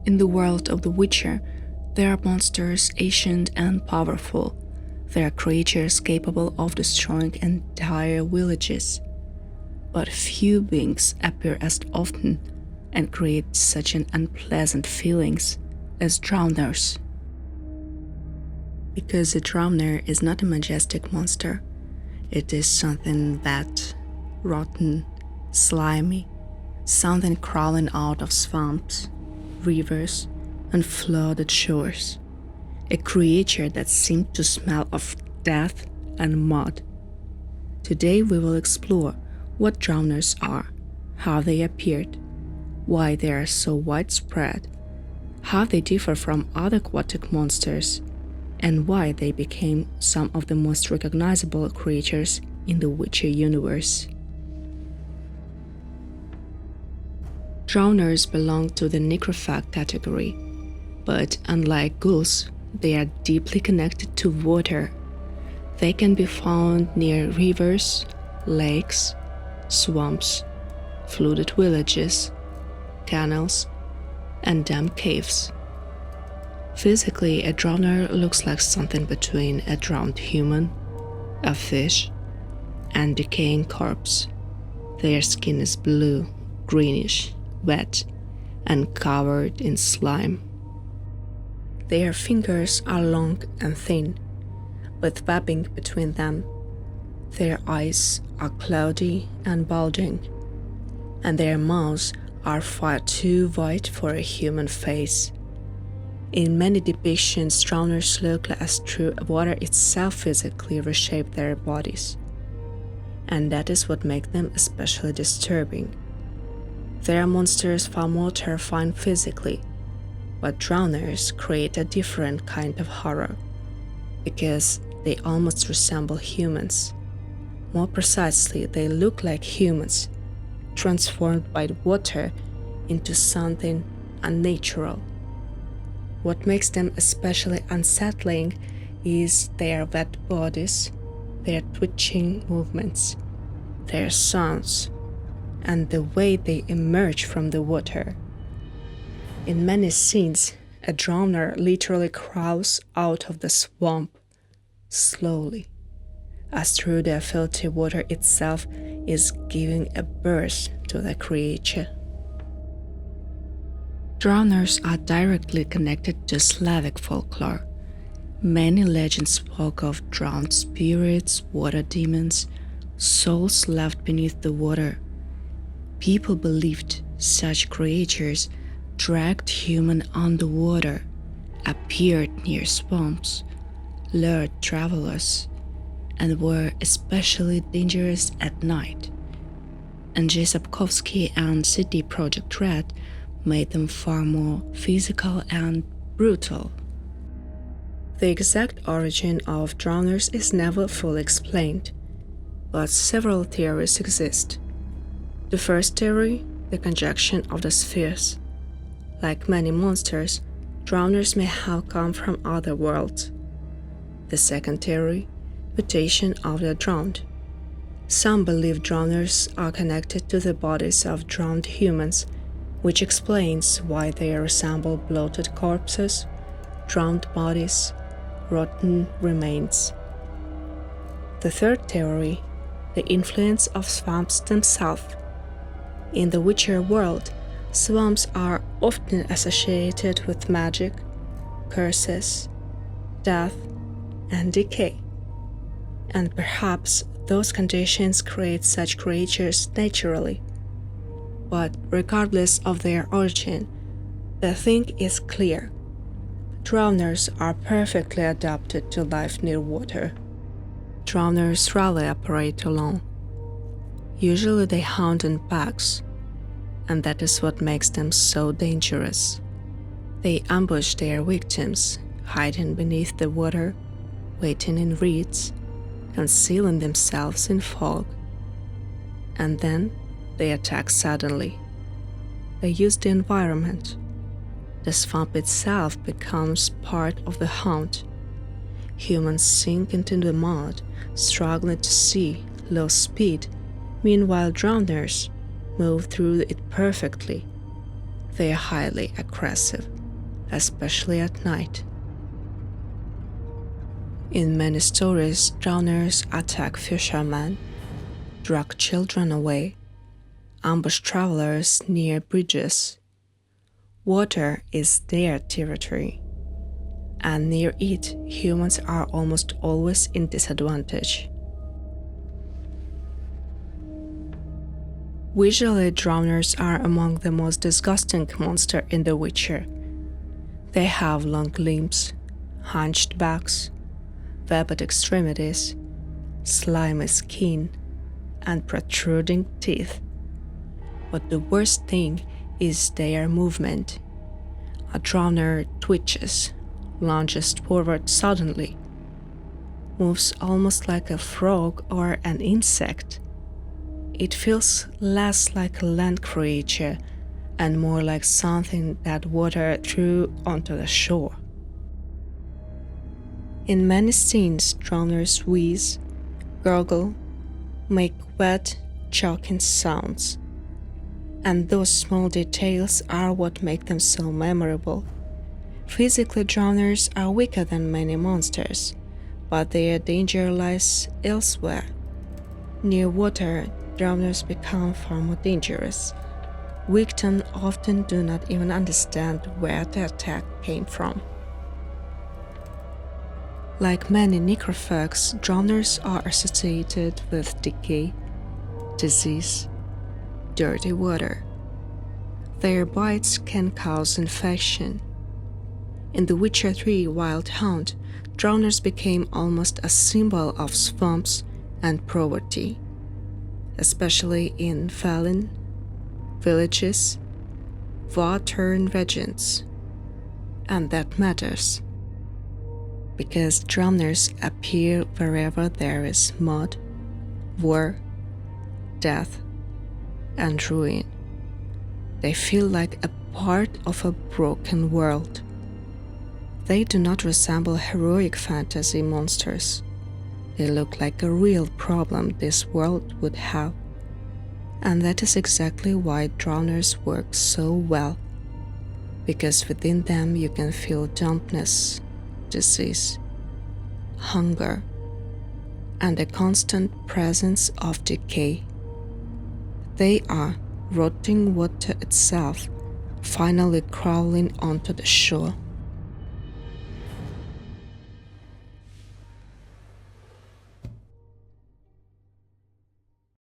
In the world of The Witcher, there are monsters ancient and powerful. There are creatures capable of destroying entire villages. But few beings appear as often and create such an unpleasant feelings as drowners. Because a drowner is not a majestic monster, it is something bad, rotten, slimy, something crawling out of swamps, rivers, and flooded shores. A creature that seemed to smell of death and mud. Today we will explore what drowners are, how they appeared, why they are so widespread, how they differ from other aquatic monsters, and why they became some of the most recognizable creatures in the Witcher universe. Drowners belong to the necrophag category, but unlike ghouls, they are deeply connected to water. They can be found near rivers, lakes, swamps, flooded villages, canals, and damp caves. Physically, a drowner looks like something between a drowned human, a fish, and decaying corpse. Their skin is blue, greenish, wet, and covered in slime. Their fingers are long and thin, with webbing between them. Their eyes are cloudy and bulging, and their mouths are far too wide for a human face. In many depictions, drowners look as though water itself physically reshaped their bodies, and that is what makes them especially disturbing. They are monsters far more terrifying physically, but drowners create a different kind of horror, because they almost resemble humans. More precisely, they look like humans, transformed by the water into something unnatural. What makes them especially unsettling is their wet bodies, their twitching movements, their sounds, and the way they emerge from the water. In many scenes, a drowner literally crawls out of the swamp, slowly, as though the filthy water itself is giving a birth to the creature. Drowners are directly connected to Slavic folklore. Many legends spoke of drowned spirits, water demons, souls left beneath the water. People believed such creatures dragged humans underwater, appeared near swamps, lured travelers, and were especially dangerous at night. Andrzej Sapkowski and CD Projekt Red made them far more physical and brutal. The exact origin of drowners is never fully explained, but several theories exist. The first theory, the conjunction of the spheres. Like many monsters, drowners may have come from other worlds. The second theory, mutation of the drowned. Some believe drowners are connected to the bodies of drowned humans, which explains why they resemble bloated corpses, drowned bodies, rotten remains. The third theory, the influence of swamps themselves. In the Witcher world, swamps are often associated with magic, curses, death, and decay. And perhaps those conditions create such creatures naturally. But regardless of their origin, the thing is clear. Drowners are perfectly adapted to life near water. Drowners rarely operate alone. Usually they hunt in packs, and that is what makes them so dangerous. They ambush their victims, hiding beneath the water, waiting in reeds, concealing themselves in fog. And then they attack suddenly. They use the environment. The swamp itself becomes part of the hunt. Humans sink into the mud, struggling to see, lose speed. Meanwhile, drowners move through it perfectly. They are highly aggressive, especially at night. In many stories, drowners attack fishermen, drag children away, ambush travelers near bridges. Water is their territory, and near it, humans are almost always in disadvantage. Visually, drowners are among the most disgusting monsters in The Witcher. They have long limbs, hunched backs, webbed extremities, slimy skin, and protruding teeth. But the worst thing is their movement. A drowner twitches, lunges forward suddenly, moves almost like a frog or an insect. It feels less like a land creature and more like something that water threw onto the shore. In many scenes, drowners wheeze, gurgle, make wet, choking sounds. And those small details are what make them so memorable. Physically, drowners are weaker than many monsters, but their danger lies elsewhere. Near water, drowners become far more dangerous. Victims often do not even understand where the attack came from. Like many necrophages, drowners are associated with decay, disease, dirty water. Their bites can cause infection. In The Witcher 3 Wild Hunt, drowners became almost a symbol of swamps and poverty, especially in Fallen, villages, war-torn regions. And that matters, because drowners appear wherever there is mud, war, death, and ruin. They feel like a part of a broken world. They do not resemble heroic fantasy monsters. They look like a real problem this world would have. And that is exactly why drowners work so well. Because within them you can feel dampness, disease, hunger, and the constant presence of decay. They are rotting water itself, finally crawling onto the shore.